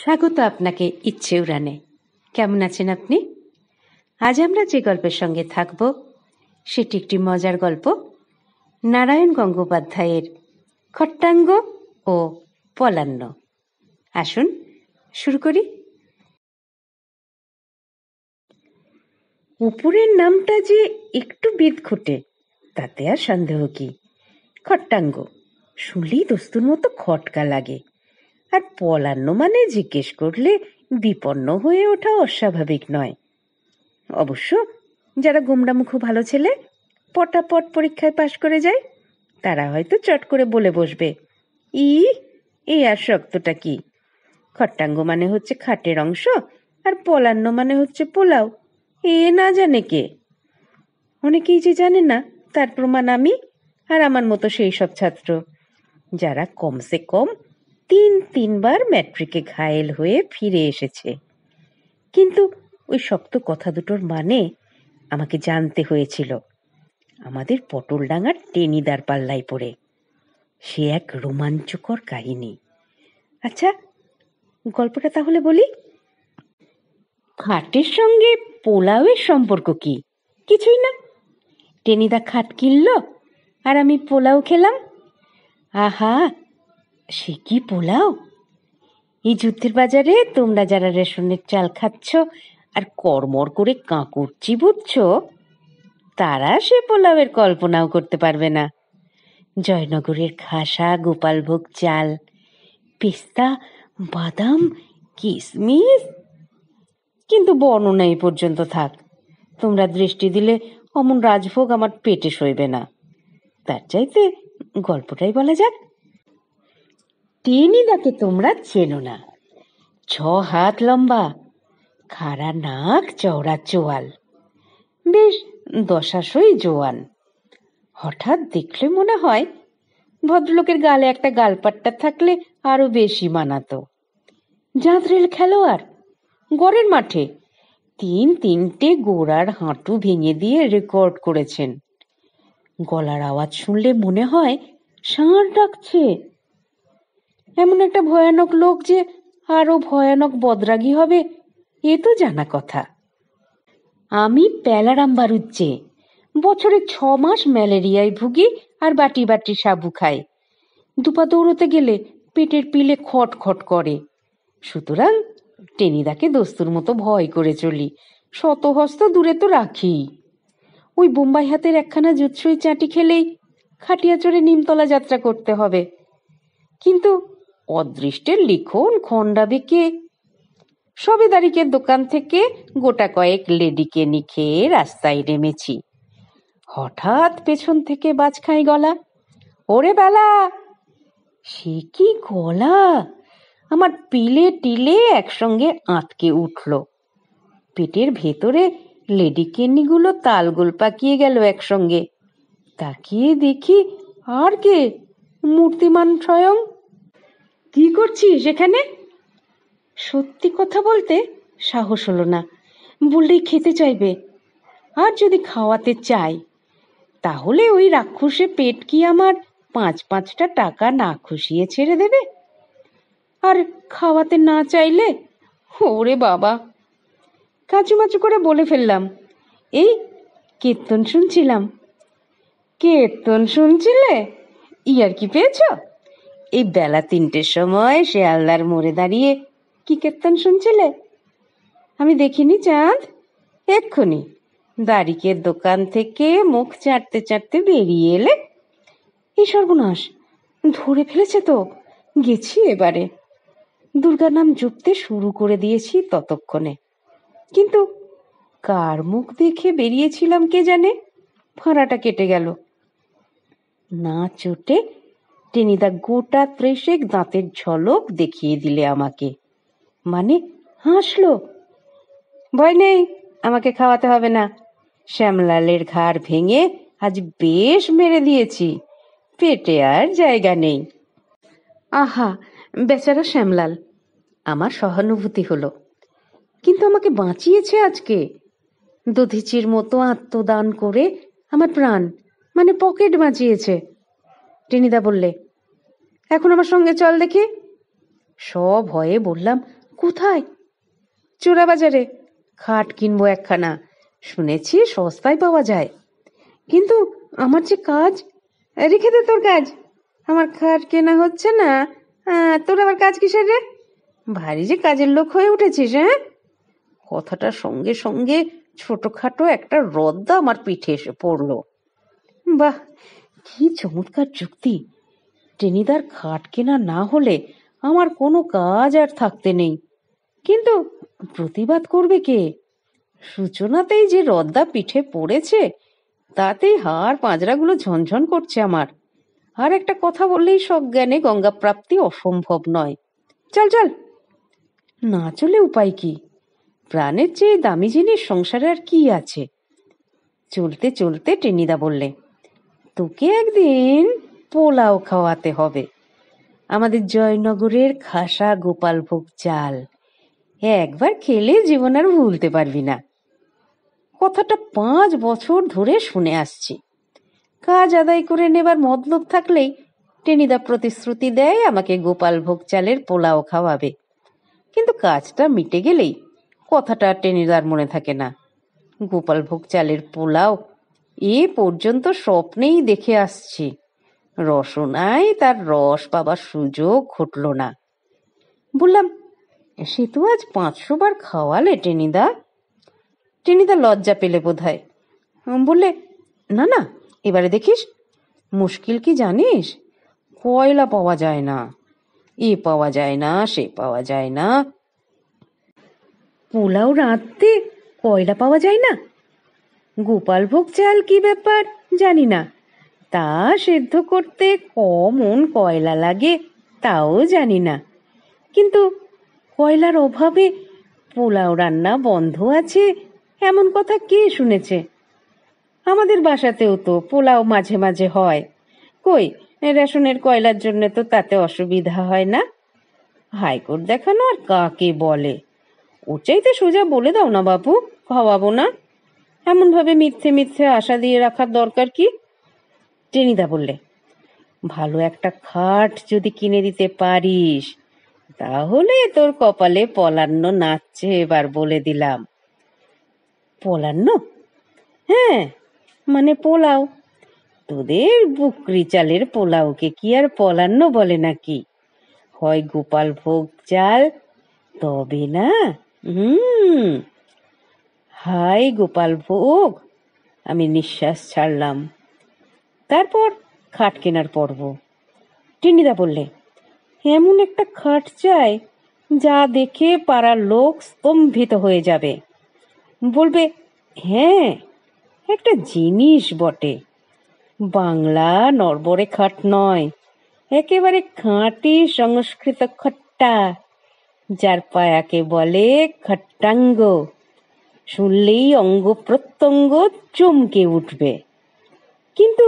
স্বাগত আপনাকে ইচ্ছে উড়ানে। কেমন আছেন আপনি? আজ আমরা যে গল্পের সঙ্গে থাকব সেটি একটি মজার গল্প, নারায়ণ গঙ্গোপাধ্যায়ের খট্টাঙ্গ ও পলান্ন। আসুন শুরু করি। উপরের নামটা যে একটু বিদঘুটে, তাতে আর সন্দেহ কি। খট্টাঙ্গ শুনলেই দস্তুর মতো খটকা লাগে, আর পলান্ন মানে জিজ্ঞেস করলে বিপন্ন হয়ে ওঠা অস্বাভাবিক নয়। অবশ্য যারা গোমড়ামুখ ভালো ছেলে, পটাপট পরীক্ষায় পাশ করে যায়, তারা হয়তো চট করে বলে বসবে, এই আর শক্তটা কি? খট্টাঙ্গ মানে হচ্ছে খাটের অংশ, আর পলান্ন মানে হচ্ছে পোলাও। এ না জানে কে? অনেকেই যে জানে না, তার প্রমাণ আমি আর আমার মতো সেই সব ছাত্র, যারা কমসে কম তিনবার ম্যাট্রিকে ঘায়েল হয়ে ফিরে এসেছে। কিন্তু ওই শক্ত কথা দুটোর মানে আমাকে জানতে হয়েছিল আমাদের পটলডাঙ্গার টেনিদার পাল্লায় পড়ে। সে এক রোমাঞ্চকর কাহিনী। আচ্ছা, গল্পটা তাহলে বলি। খাটের সঙ্গে পোলাওয়ের সম্পর্ক কি? কিছুই না। টেনিদা খাট কিনল আর আমি পোলাও খেলাম। আহা, সে কি পোলাও! এই যুদ্ধের বাজারে তোমরা যারা রেশনের চাল খাচ্ছ আর কড়মড় করে কাঁকড় চিবুচ্ছ, তারা সে পোলাওয়ের কল্পনাও করতে পারবে না। জয়নগরের খাসা গোপালভোগ চাল, পেস্তা, বাদাম, কিশমিশ। কিন্তু বর্ণনা এই পর্যন্ত থাক। তোমরা দৃষ্টি দিলে অমন রাজভোগ আমার পেটে সইবে না। তার চাইতে গল্পটাই বলা যাক। টেনিদাকে তোমরা চেনো না। 6 হাত লম্বা, খাড়া নাক, চওড়া চোয়াল, বেশ দশাশই জোয়ান। হঠাৎ দেখলে মনে হয় ভদ্রলোকের গালে একটা গালপাট্টা থাকলে আরো বেশি মানাতো। জাঁতরেল খেলোয়াড়, গড়ের মাঠে 3 গোড়ার হাঁটু ভেঙে দিয়ে রেকর্ড করেছেন। গলার আওয়াজ শুনলে মনে হয় ষাঁড় ডাকছে। এমন একটা ভয়ানক লোক যে আরো ভয়ানক বদরাগী হবে, এ তো জানা কথা। আমি প্যালারাম বারুজ্জে, বছরে 6 মাস ম্যালেরিয়ায় ভুগি আর বাটি বাটি সাবু খাই। দুপা দৌড়তে গেলে পেটের পিলে খট খট করে। সুতরাং টেনিদাকে দস্তুর মতো ভয় করে চলি, শতহস্ত দূরে তো রাখি। ওই বোম্বাই হাতের একখানা জুৎসই চাটি খেলেই খাটিয়া চড়ে নিমতলা যাত্রা করতে হবে। কিন্তু অদৃষ্টের লিখন খণ্ডাবে কে? সবেদারিকের দোকান থেকে গোটা কয়েক লেডিকেনি খেয়ে রাস্তায় নেমেছি। হঠাৎ পেছন থেকে বাজখাই গলা, ওরে বেলা! সে কি গলা! আমার পিলে টিলে একসঙ্গে আঁতকে উঠল। পেটের ভেতরে লেডিকেনিগুলো তালগোল পাকিয়ে গেল একসঙ্গে। তাকিয়ে দেখি, আর কে? মূর্তিমান স্বয়ং। কি করছিস এখানে? সত্যি কথা বলতে সাহস হলো না। বললেই খেতে চাইবে, আর যদি খাওয়াতে চাই তাহলে ওই রাক্ষসে পেট কি আমার 5-5টা টাকা না খুশিয়ে ছেড়ে দেবে? আর খাওয়াতে না চাইলে, ওরে বাবা! কাচুমাচু করে বলে ফেললাম, এই কীর্তন শুনছিলাম। কীর্তন শুনছিলে? ইয়ার কি পেয়েছ? এই বেলা 3টের সময় শেয়ালদার মোড়ে দাঁড়িয়ে কি কীর্তন শুনছিলে? আমি দেখিনি চাঁদ। এক্ষুনি দাড়িকের দোকান থেকে মুখ চাটতে চাটতে বেরিয়ে এলে। এই সর্বনাশ, ধরে ফেলেছে তো। গেছি এবারে। দুর্গার নাম জপতে শুরু করে দিয়েছি ততক্ষণে। কিন্তু কার মুখ দেখে বেরিয়েছিলাম কে জানে, ফাঁড়াটা কেটে গেল। না চোটে টেনিদা গোটা 30 দাঁতের ঝলক দেখিয়ে দিলে আমাকে, মানে হাসলো। ভয় নেই, আমাকে খাওয়াতে হবে না। শ্যামলালের ঘাড় ভেঙে আজ বেশ মেরে দিয়েছি, পেটে আর জায়গা নেই। আহা, বেচারা শ্যামলাল! আমার সহানুভূতি হলো। কিন্তু আমাকে বাঁচিয়েছে আজকে। দধিচির মতো আত্মদান করে আমার প্রাণ, মানে পকেট বাঁচিয়েছে। টেনিদা বললে, এখন আমার সঙ্গে চল দেখি। সব ভয়ে বললাম, কোথায়? চোরাবাজারে। খাট কিনবো একখানা, শুনেছি সস্তায় পাওয়া যায়। কিন্তু আমার যে কাজ। রেখে দে তোর কাজ, আমার খাট কেনা হচ্ছে না। তোর আবার কাজ কিসের রে? ভারী যে কাজের লোক হয়ে উঠেছিস। হ্যাঁ, কথাটার সঙ্গে সঙ্গে ছোটখাটো একটা রদ্দা আমার পিঠে এসে পড়লো। বাহ, কি চমৎকার যুক্তি! টেনিদার খাট কেনা না হলে আমার কোনো কাজ আর থাকতে নেই। কিন্তু প্রতিবাদ করবে কে? সূচনাতেই যে রদ্দা পিঠে পড়েছে, তাতেই হাড় পাঁজরাগুলো ঝনঝন করছে আমার। আর একটা কথা বললেই সজ্ঞানে গঙ্গা প্রাপ্তি অসম্ভব নয়। চল চল। না চলে উপায় কি? প্রাণের চেয়ে দামি জিনিস সংসারে আর কি আছে? চলতে চলতে টেনিদা বললে, তোকে একদিন পোলাও খাওয়াতে হবে। আমাদের জয়নগরের খাসা গোপালভোগ চাল, একবার খেলে জীবন আর ভুলতে পারবি না। কথাটা 5 বছর ধরে শুনে আসছি। কাজ আদায় করে নেবার মতলব থাকলেই টেনিদা প্রতিশ্রুতি দেয় আমাকে গোপালভোগ চালের পোলাও খাওয়াবে। কিন্তু কাজটা মিটে গেলেই কথাটা টেনিদার মনে থাকে না। গোপালভোগ চালের পোলাও এ পর্যন্ত স্বপ্নেই দেখে আসছি, রসনায় তার রস পাবার সুযোগ ঘটল না। বললাম, সে তো আজ 500 বার খাওয়ালে টেনিদা। টেনিদা লজ্জা পেলে বোধহয়। বললে, না না, এবারে দেখিস। মুশকিল কি জানিস? কয়লা পাওয়া যায় না, এ পাওয়া যায় না, সে পাওয়া যায় না। পোলাও রাঁধতে কয়লা পাওয়া যায় না? গোপালভোগ চাল কি ব্যাপার জানি না, তা সেদ্ধ করতে কমন কয়লা লাগে তাও জানি না। কিন্তু কয়লার অভাবে পোলাও রান্না বন্ধ আছে এমন কথা কে শুনেছে? আমাদের বাসাতেও তো পোলাও মাঝে মাঝে হয়। কই, রেশনের কয়লার জন্য তো তাতে অসুবিধা হয় না। হাইকোর্ট দেখানো আর কাকে বলে? ওর চাইতে সোজা বলে দাও না বাপু, খাওয়াবো না। এমন ভাবে মিথ্যে মিথ্যে আশা দিয়ে রাখার দরকার কি? টেনিদা বললে, ভালো একটা খাট যদি কিনে দিতে পারিস তাহলে তোর কপালে পলান্ন নাচছে, এবার বলে দিলাম। পলান্ন? হ্যাঁ, মানে পোলাও। তোদের বুকরি চালের পোলাওকে কি আর পলান্ন বলে নাকি? হয় গোপালভোগ চাল, তবে না। হাই গোপালভোগ। আমি নিঃশ্বাস ছাড়লাম। তারপর খাট কেনার পর্ব। টেনিদা বললে, এমন একটা খাট চাই যা দেখে পাড়ার লোক স্তম্ভিত হয়ে যাবে, বলবে, হ্যাঁ একটা জিনিস বটে। বাংলা নরবরে খাট নয়, একেবারে খাঁটি সংস্কৃত খট্টা, যার পায়াকে বলে খট্টাঙ্গ। শুনলেই অঙ্গ প্রত্যঙ্গ চমকে উঠবে। কিন্তু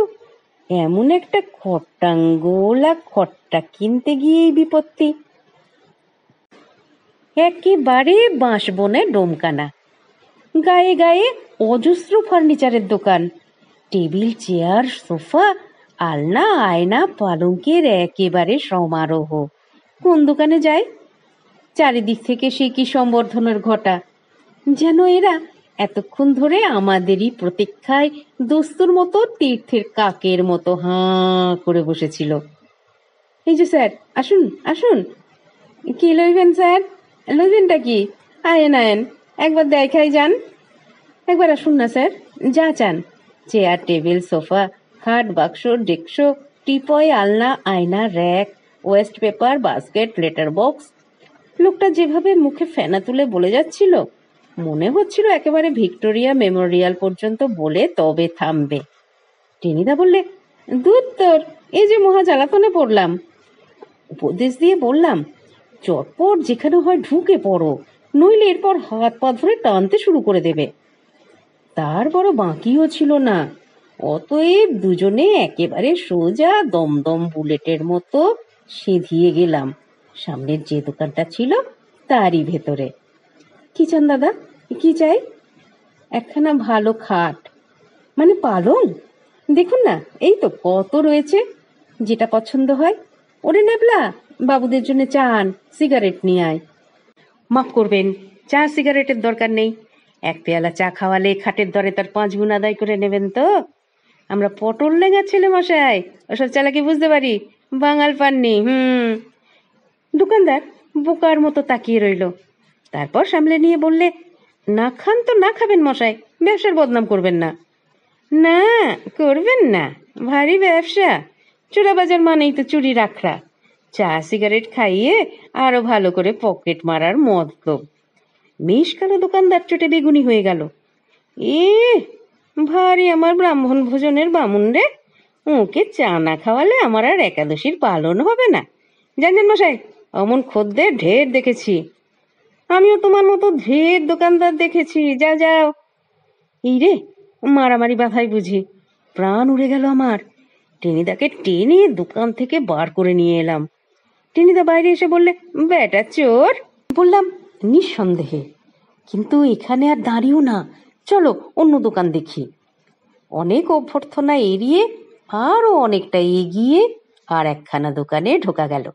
এমন একটা খট্টাঙ্গলা খট্টা কিনতে গিয়েই বিপত্তি। একেবারে বাঁশবনে ডোমকানা, গায়ে গায়ে অজস্র ফার্নিচারের দোকান, টেবিল চেয়ার সোফা আলনা আয়না পালঙ্কের একেবারে সমারোহ। কোন দোকানে যায়? চারিদিক থেকে সে কি সম্বর্ধনার ঘটা, যেন এরা এতক্ষণ ধরে আমাদেরই প্রতীক্ষায় দস্তুর মতো তীর্থের কাকের মতো হাঁ করে বসেছিল। এই যে স্যার, আসুন আসুন। কি লইবেন স্যার? লইবেনটা কি? আয়েন আয়েন, একবার দেখাই যান। একবার আসুন না স্যার, যা চান। চেয়ার টেবিল সোফা খাট বাক্স ডেস্ক টিপয় আলনা আয়না rack West paper basket letter box. লোকটা যেভাবে মুখে ফেনা তুলে বলে যাচ্ছিল, মনে হচ্ছিল একেবারে ভিক্টোরিয়া মেমোরিয়াল পর্যন্ত বলে তবে থামবে। টেনিদা বললে, দূর তোর, এই যে মহা জ্বালাতনে পড়লাম। উপদেশ দিয়ে বললাম, চটপট যেখানে হয় ঢুকে পড়ো, নইলে এরপর হাত পা ধরে টানতে শুরু করে দেবে। তার বড় বাকিও ছিল না। অতএব দুজনে একেবারে সোজা দমদম বুলেটের মতো সেধিয়ে গেলাম সামনের যে দোকানটা ছিল তারই ভেতরে। কি চান দাদা, কি চাই? একখানা ভালো খাট, মানে পালং। দেখুন না, এই তো কত রয়েছে, যেটা পছন্দ হয়। ওরে নেবলা, বাবুদের জন্য চান সিগারেট নিয়ে আয়। মাফ করবেন, চা সিগারেটের দরকার নেই। এক পেয়ালা চা খাওয়ালে খাটের দরে তার 5 গুণ আদায় করে নেবেন তো? আমরা পটল লেঙা ছেলে মশাই, ওসব চালাকি বুঝতে পারি, বাঙাল পাননি। দোকানদার বোকার মতো তাকিয়ে রইল। তারপর সামলে নিয়ে বললে, না খান তো না খাবেন মশাই, ব্যবসার বদনাম করবেন না। না করবেন না, ভারী ব্যবসা। চোরাবাজার মানেই তো চুরি রাখরা। চা সিগারেট খাইয়ে আরো ভালো করে পকেট মারার মতলব। মেষ কালো দোকানদার চোটে বেগুনি হয়ে গেল। এ ভারী আমার ব্রাহ্মণ ভোজনের বামুন রে, ওকে চা না খাওয়ালে আমার আর একাদশীর পালন হবে না। জানেন মশাই, অমন খদ্দের ঢের দেখেছি। আমিও তোমার মতো ঢের দোকানদার দেখেছি। যাও যাও। এই রে, মারামারি বাধাই বুঝি। প্রাণ উড়ে গেল আমার। টেনিদাকে টেনে দোকান থেকে বার করে নিয়ে এলাম। টেনিদা বাইরে এসে বললে, বেটা চোর। বললাম, নিঃসন্দেহে, কিন্তু এখানে আর দাঁড়িয়েও না, চলো অন্য দোকান দেখি। অনেক অভ্যর্থনা এড়িয়ে আরো অনেকটা এগিয়ে আর একখানা দোকানে ঢোকা গেল।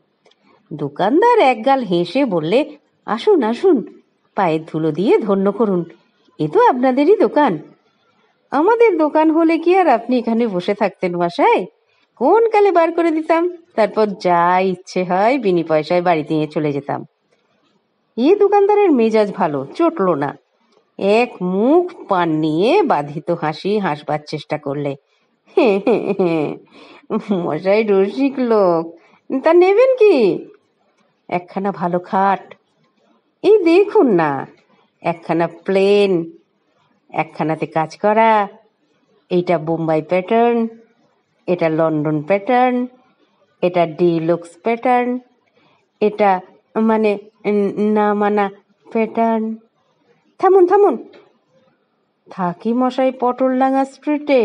দোকানদার একগাল হেসে বললে, আসুন আসুন, পায়ের ধুলো দিয়ে ধন্য করুন, এ তো আপনাদেরই দোকান। আমাদের দোকান হলে কি আর আপনি এখানে বসে থাকতেন মশাই? কোন কালে বার করে দিতাম, তারপর যা ইচ্ছে হয় বিনি পয়সায় বাড়িতে নিয়ে চলে যেতাম। এ দোকানদারের মেজাজ ভালো, চটল না। এক মুখ পান নিয়ে বাধিত হাসি হাসবার চেষ্টা করলে। মশাই রসিক লোক, তা নেবেন কি? একখানা ভালো খাট, এই দেখুন না, একখানা প্লেন, একখানাতে কাজ করা। এইটা বোম্বাই প্যাটার্ন, এটা লন্ডন প্যাটার্ন, এটা ডিলক্স প্যাটার্ন, এটা মানে না মানা প্যাটার্ন। থামুন থামুন। থাকি মশাই পটলডাঙ্গা স্ট্রিটে।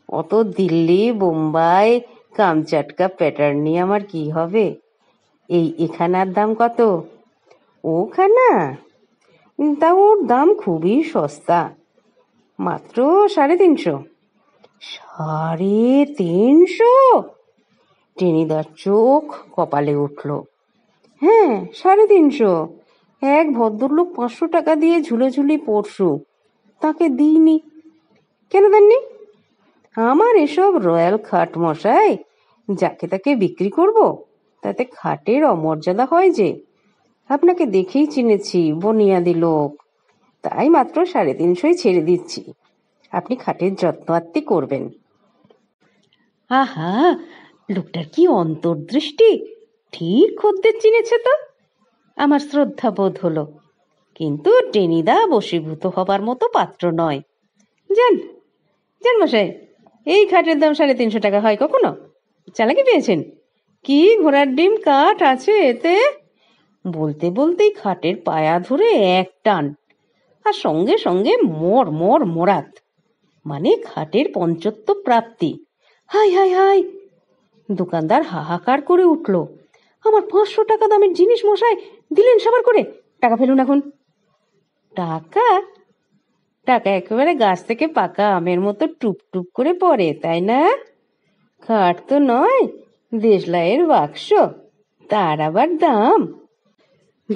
অত দিল্লি বোম্বাই কামচাটকা প্যাটার্ন নিয়ে আমার কি হবে? এখানার দাম কত? ওখানা? তা ওর দাম খুবই সস্তা, মাত্র 350। 350? টেনিদার চোখ কপালে উঠল। হ্যাঁ, 350। এক ভদ্রলোক 500 টাকা দিয়ে ঝুলোঝুলি পরশু, তাকে দিইনি। কেন দেননি? আমার এসব রয়্যাল খাট মশাই, যাকে তাকে বিক্রি করব, তাতে খাটের অমর্যাদা হয় যে। আপনাকে দেখেই চিনেছি, বনিয়াদি লোক, তাই মাত্র 350 ছেড়ে দিচ্ছি। আপনি খাটের যত্ন আত্তি করবেন। আহা, লোকটার কি অন্তর্দৃষ্টি! ঠিক খদ্দের চিনেছে তো। আমার শ্রদ্ধা বোধ হলো। কিন্তু টেনিদা বশীভূত হবার মতো পাত্র নয়। যান যান মশাই, এই খাটের দাম 350 টাকা হয় কখনো? চালাকি পেয়েছেন? কি ঘোড়ার ডিম কাঠ আছে এতে? বলতে বলতেই খাটের পায়া ধরে এক টান, আর সঙ্গে সঙ্গে মর মর মরাত, মানে খাটের পঞ্চত্ব প্রাপ্তি। হাই হাই হাই! দোকানদার হাহাকার করে উঠল। আমার 500 টাকা দামের জিনিস মশাই দিলেন সাবার করে। টাকা ফেলুন এখন। টাকা? টাকা একেবারে গাছ থেকে পাকা আমের মতো টুপ টুপ করে পড়ে, তাই না? খাট তো নয়, দেশলাইয়ের বাক্স, তার আবার দাম।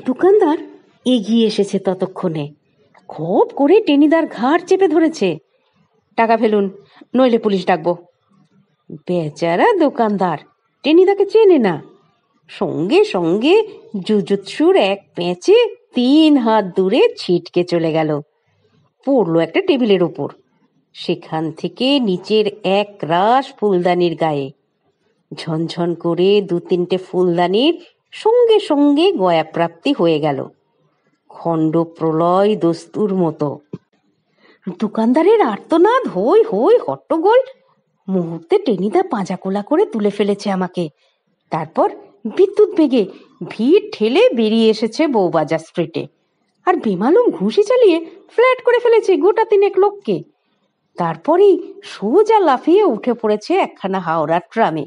দোকানদার এগিয়ে এসেছে ততক্ষণে, খপ করে টেনিদার ঘাড় চেপে ধরেছে। টাকা ফেলুন, নইলে পুলিশ ডাকবো। বেচারা দোকানদার টেনিদাকে চেনে না। সঙ্গে সঙ্গে জুজুৎসুর এক পেঁচে 3 হাত দূরে ছিটকে চলে গেল, পড়লো একটা টেবিলের উপর। সেখান থেকে নিচের এক রাশ ফুলদানির গায়ে ঝনঝন করে 2-3টে ফুলদানির সঙ্গে সঙ্গে গয়াপ্রাপ্তি হয়ে গেল, খণ্ড প্রলয় দস্তুর মতো। দোকানদারের আর্তনাদ, হই হই হট্টগোল। মুহূর্তে টেনিদা পাঁজাকোলা করে তুলে ফেলেছে আমাকে। তারপর বিদ্যুৎ বেগে ভিড় ঠেলে বেরিয়ে এসেছে বউবাজার স্ট্রিটে, আর বেমালুম ঘুষি চালিয়ে ফ্ল্যাট করে ফেলেছে গোটা 3 লোককে। তারপরেই সোজা লাফিয়ে উঠে পড়েছে একখানা হাওড়ার ট্রামে,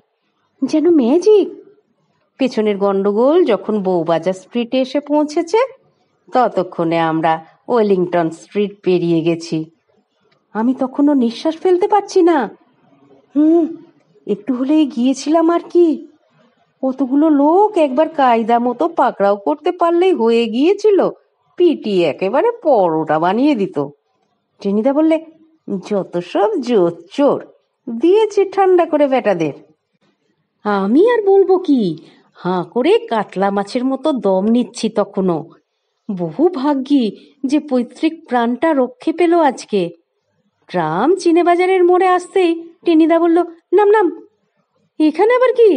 যেন ম্যাজিক। পেছনের গন্ডগোল যখন বউবাজার স্ট্রিটে এসে পৌঁছেছে, ততক্ষণে আমরা ওয়েলিংটন স্ট্রিট পেরিয়ে গেছি। আমি তখনও নিঃশ্বাস ফেলতে পারছি না। একটু হলেই গিয়েছিলাম আর কি। অতগুলো লোক একবার কায়দা মতো পাকড়াও করতে পারলেই হয়ে গিয়েছিল, পিটিয়ে একেবারে পরোটা বানিয়ে দিত। টেনিদা বললে, যত সব জোচ্চোর, দিয়েছে ঠান্ডা করে বেটাদের। আমি আর বলবো কি, হাঁ করে কাতলা মাছের মতো দম নিচ্ছি তখনও। বহু ভাগ্যি যে পৈতৃক প্রাণটা রক্ষে পেল আজকে। ট্রাম চিনেবাজারের মোড়ে আসতেই টেনিদা বলল, নাম নাম। এখানে আবার কি?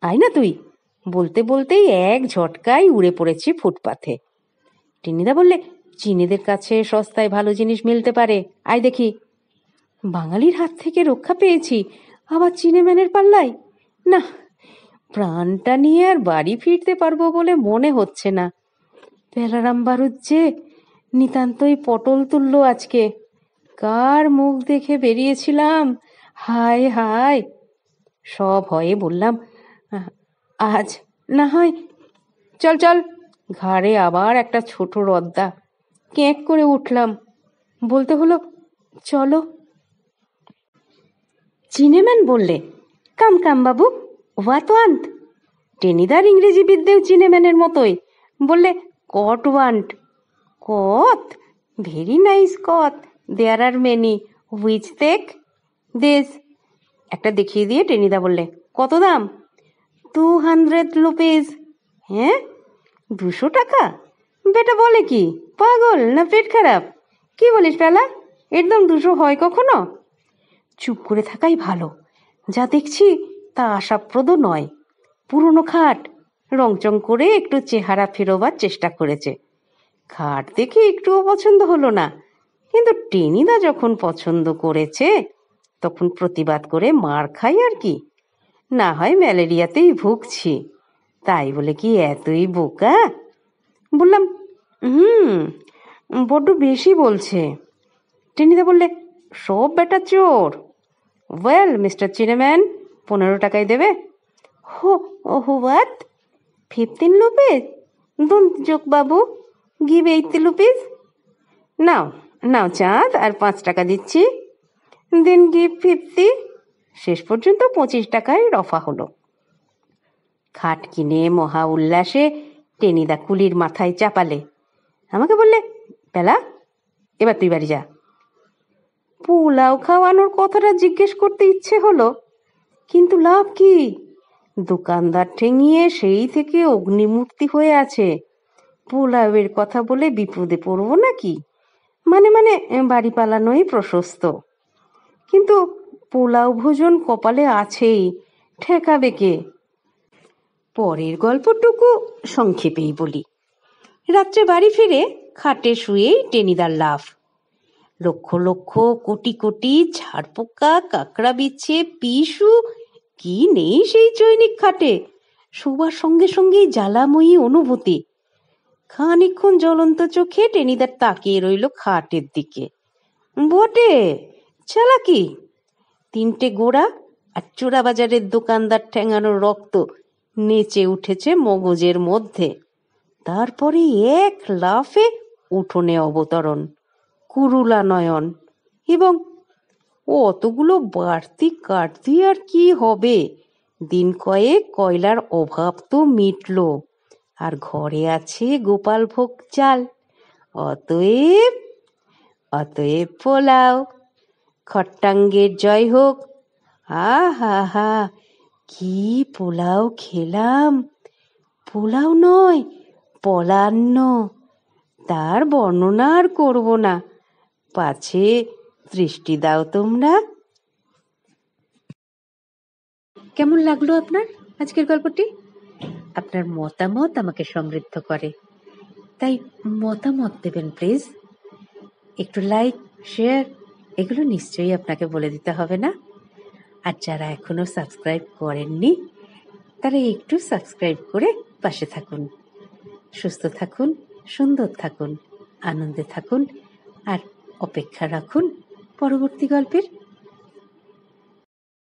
আয় না তুই। বলতে বলতেই এক ঝটকায় উড়ে পড়েছি ফুটপাথে। টেনিদা বললে, চিনেদের কাছে সস্তায় ভালো জিনিস মিলতে পারে, আয় দেখি। বাঙালির হাত থেকে রক্ষা পেয়েছি, আবার চিনেম্যানের পাল্লায়? না, প্রাণটা নিয়ে আর বাড়ি ফিরতে পারবো বলে মনে হচ্ছে না। পেলারাম বারুদ যে নিতান্তই পটল তুলল আজকে। কার মুখ দেখে বেরিয়েছিলাম, হায় হায়। সব হয়ে বললাম, আজ না হয়। চল চল। ঘাড়ে আবার একটা ছোট রদ্দা। কেঁক করে উঠলাম, বলতে হলো, চলো। চিনেম্যান বললে, কাম কাম বাবু, হোয়াট ওয়ান্ট? টেনিদার ইংরেজি বিদ্যেও চিনেম্যানের মতোই। বললে, কট ওয়ান্ট? কত? ভেরি নাইস কত, দেয়ার আর মেনি। হুইচ দেখ? দিস। একটা দেখিয়ে দিয়ে টেনিদা বললে, কত দাম? 200 রুপিস। হ্যাঁ, 200 টাকা? বেটা বলে কি, পাগল না পেট খারাপ? কি বলিস পেলা, এর দাম 200 হয় কখনো? চুপ করে থাকাই ভালো। যা দেখছি তা আশাপ্রদ নয়। পুরনো খাট, রংচং করে একটু চেহারা ফেরোবার চেষ্টা করেছে। খাট দেখে একটুও পছন্দ হলো না, কিন্তু টেনিদা যখন পছন্দ করেছে তখন প্রতিবাদ করে মার খাই আর কি। না হয় ম্যালেরিয়াতেই ভুগছি, তাই বলে কি এতই বোকা? বললাম, বড্ড বেশি বলছে। টেনিদা বললে, সব বেটা চোর। ওয়েল মিস্টার চিনেম্যান, 15 টাকায় দেবে? হো হোয়াট, 15 রুপিস? ডোন্ট জোক বাবু, গিভ 80 রুপিস। নাও নাও চাঁদ, আর 5 টাকা দিচ্ছি। Then give 50। শেষ পর্যন্ত 25 টাকায় রফা হলো। খাট কিনে মহা উল্লাসে টেনিদা কুলির মাথায় চাপালে। আমাকে বললে, বেলা, এবার তুই বাড়ি যা। পোলাও খাওয়ানোর কথাটা জিজ্ঞেস করতে ইচ্ছে হলো, কিন্তু লাভ কি? দোকানদার ঠেঙিয়ে সেই থেকে অগ্নিমূর্তি হয়ে আছে। পোলাওয়ের কথা বলে বিপদে পড়বো নাকি? মানে মানে বাড়ি পালানোই প্রশস্ত। কিন্তু পোলাও ভোজন কপালে আছেই, ঠেকাবে কে? পরের গল্পটুকু সংক্ষেপেই বলি। রাত্রে বাড়ি ফিরে খাটে শুয়েই টেনিদার লাফ। লক্ষ লক্ষ কোটি কোটি ঝাড়পোকা, কাকড়া বিচ্ছে, পিসু, কি নেই সেই চৈনিক খাটে। শোবার সঙ্গে সঙ্গেই জ্বালাময়ী অনুভূতি। খানিকক্ষণ জ্বলন্ত চোখে টেনিদার তাকিয়ে রইল খাটের দিকে। বটে, চালাকি। 3টে গোড়া আর চোরা বাজারের দোকানদার ঠ্যাঙানোর রক্ত নেচে উঠেছে মগজের মধ্যে। তারপরে এক লাফে উঠোনে অবতরণ, কুরুলা নয়ন, এবং অতগুলো বাড়তি কাটতি আর কি হবে? দিন কয়েক কয়লার অভাব তো মিটল, আর ঘরে আছে গোপালভোগ চাল। অতএব অতএব পোলাও। খট্টাঙ্গের জয় হোক। হা হা, কি পোলাও খেলাম! পোলাও নয়, পলান্ন। তার বর্ণনা আর করব না, পাছে দৃষ্টি দাও তোমরা। কেমন লাগলো আপনার আজকের গল্পটি? আপনার মতামত আমাকে সমৃদ্ধ করে, তাই মতামত দেবেন প্লিজ। একটু লাইক, শেয়ার, এগুলো নিশ্চয়ই আপনাকে বলে দিতে হবে না? আর যারা এখনো সাবস্ক্রাইব করেননি, তারা একটু সাবস্ক্রাইব করে পাশে থাকুন। সুস্থ থাকুন, সুন্দর থাকুন, আনন্দে থাকুন, আর অপেক্ষা রাখুন পরবর্তী গল্পের।